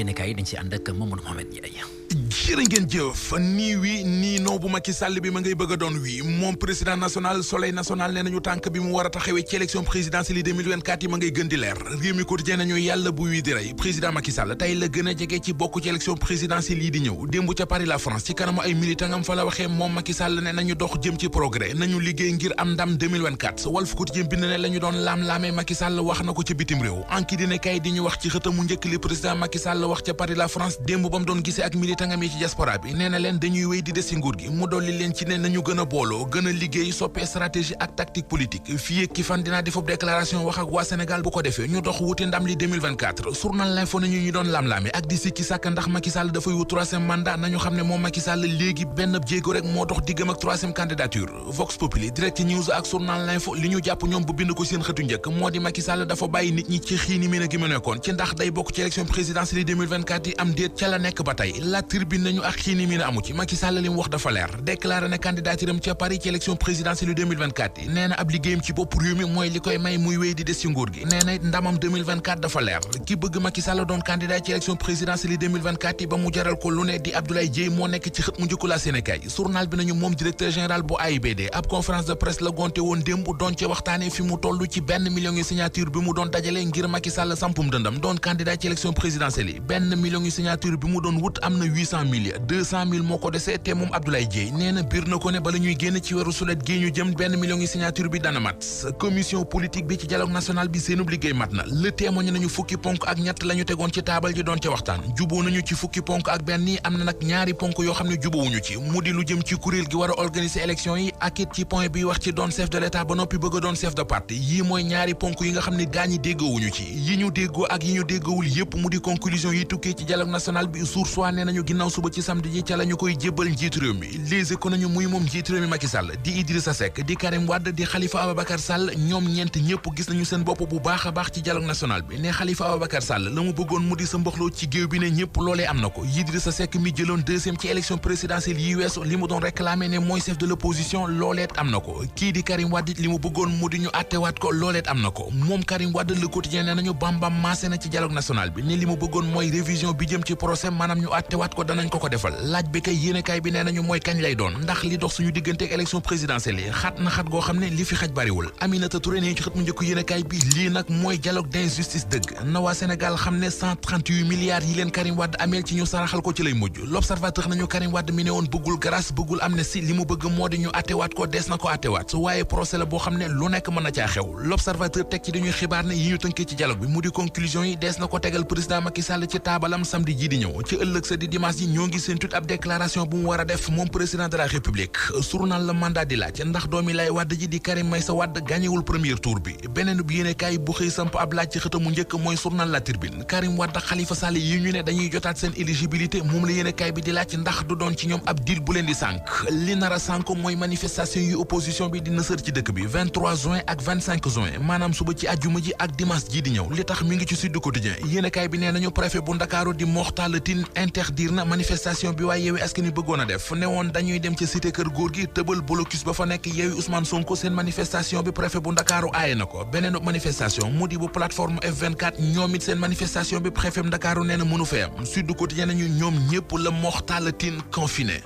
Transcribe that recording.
yéenekaay yi dañ ci ànd ak Mamadou Mohamed Ndiaye. jërë ngeen jëf nii wi nii non bu Macky Sall bi ma ngay bëgg a doon wi moom président national soleil national nee nañu tànk bi mu war a taxawee ci élection présidentielle yi 2024 yi ma ngay gën di leer réew mi quotidien nañu yàlla bu wii di rey président Macky Sall tey la gën a jege ci bokk ci élection présidentielle yi di ñëw démb ca Paris la France ci kanamu ay militangam fa la waxee moom Macky Sall ne nañu dox jëm ci progrès nañu liggéey ngir am ndam 2024 Walf Quotidien bind ne la ñu doon laam-laamee Macky Sall wax na ko ci bitim réew anki dina kay di ñu wax ci xëtamu njëkk li président Macky Sall wax ca Paris la France démb ba mu doon gisee ak militangam yi ci diaspora bi nee na leen dañuy wéy di des ci nguur gi mu dolli leen ci ne nañu gën a booloo gën a liggéey soppee stratégie ak tactique politique fii ak ki fan dinaa defub déclaration wax ak waa Sénégal bu ko defee ñu dox wuti ndam li 2024 journal L'Info nañu ñu doon lam-laame ak di sikki sàkk ndax Macky Sall dafay wut troisième mandat nañu xam ne moom Macky Sall léegi benn jéego rek moo dox diggam ak troisième candidature Vox Populi Direct News ak journal L'Info li ñu jàpp ñoom bu bind ko seen xëtu njëkk moo di Macky Sall dafa bàyyi nit ñi ci xiini mi na gi mu nekkoon ci ndax day bokk ci élection présidentielle 2024 yi am déet ca la nekk ba tey la tribune nañu ak xiini mi na amu ci Macky Sall li mu wax dafa leer déclaré na candidaturam ca Paris ci élection présidentielle 2024 yi nee na ab liggéeyam ci bopp réew mi mooy li koy may muy wéy di des ci nguur gi nee na ndamam 2024 dafa leer ki bëgg Macky Sall doon candidat ci élection présidentielle 2024 yi ba mu jaral ko lu ne di Abdoulaye Dièye moo nekk ci xët mu njëkku la Sénégal journal bi nañu moom directeur général bu AIBD ab conférence de presse la gonte woon démb doon ci waxtaane fi mu toll ci benn million yu signature bi mu doon dajale ngir Macky Sall sampum dëndam doon candidat ci élection présidentielle yi benn million yu signature bi mu doon wut am na 800 000 200 000 moo ko desee te moom Abdoulaye Dièye nee na biir na ko ne bala ñuy génn ci weeru sulet gi ñu jëm benn million yi signature bi dana mat commission politique bi ci dialogue national bi seenub liggéey mat na le témoigné nañu fukki ponk ak ñett la ñu tegoon ci taabal ji doon ca waxtaan juboo nañu ci fukki ponk ak benn yi am na nag ñaari ponk yoo xam ne jubowuñu ci mu di lu jëm ci kuréel gi war a organiser élection yi ak it ci point bi wax ci doon chef de l'état ba noppi bëgg a doon chef de parti yii mooy ñaari ponk yi nga xam ne gaañi déggoowuñu ci yi ñu déggoo ak yi ñu déggoowul yépp mu di conclusion yi tukkee ci dialogue national bi source waa nee nañu ginnaaw suba ci samedi ji ca la ñu koy jébbal njiitu réew mi Les Échos nañu muy moom njiitu réew mi Macky Sall di Idrissa Seck di Karim Wade di Khalifa Ababacar Sall ñoom ñeent ñëpp gis nañu seen bopp bu baax a baax ci dialogue national bi ne Khalifa Ababacar Sall la mu bëggoon mu di sa mboxloo ci géew bi ne ñëpp loolee am na ko Idrissa Seck mi jëloon deuxième ci élection présidentielle yi weesu li mu doon réclamer ne mooy chef de l'opposition looleet am na ko kii di Karim Wade li mu bëggoon mu di ñu attewaat ko looleet am na ko moom Karim Wade Le Quotidien ne nañu bambam maase na ci dialogue national bi ne li mu bëggoon mooy révision bi jëm ci procès maanaam ñu attewaat ko danañ ko defal laaj bi kay yéenekaay bi nee nañu mooy kañ lay doon ndax li dox suñu digganteeg élection présidentielle yi xat na xat goo xam ne li fi xaj bariwul Aminata Touré ne ci xët mu njëkk yéenekaay bi lii nag mooy dialogue d'injustice dëgg na waa Sénégal xam ne 138 milliards yi leen Karim Wade ameel ci ñu saraxal ko ci lay mujj l'observateur nañu Karim Wade mi ne woon bëggul grâce bëggul amnistie li mu bëgg moo di ñu attewaat ko des na ko attewaat waaye procès la boo xam ne lu nekk mën na caa xew l'observateur teg ci dañuy xibaar ne yi ñu tënkee ci dialogue bi mu di conclusion yi des na ko tegal président Macky Sall ci taabalam samedi ji di ñëw ci ëllëg sa di dimanche yi ñoo ngi seen tut ab déclaration bu mu war a def moom président de la république journal la mandat di laaj ndax doomi lay Wade ji di Karim Meïssa Wade gañewul premier tour bi beneen bu yéenekaay bu xëy samp ab laaj ci xëtamu njëkk mooy journal La Tribune Karim Wade Khalifa Sall yi ñu ne dañuy jotaat seen éligibilité moom la yéenekaay bi di laaj ndax du doon ci ñoom ab deal bu leen di sànk li nar a sànk mooy manifestation yu opposition bi dina sër ci dëkk bi 23 juin ak 25 juin maanaam suba ci àjjuma ji ak dimanche ji di ñëw li tax mi ngi ci Sud Quotidien yéenekaay bi nee nañu préfet bu Ndakaaru di Mokhtar Tine interdire na manifestation bi waaye Yewwi Askan Wi bëggoon a def ne woon dañuy dem ci cité kër góor gi tëbal blocus ba fa nekk Yewwi Ousmane Sonko seen manifestation bi préfet bu Ndakaaru aaye na ko beneen manifestation mu di bu plateforme F24 ñoom it seen manifestation bi préfet bu Ndakaaru nee na mënu fee am Sud Quotidien nañu ñoom ñëpp la Mokhtar Tine confiné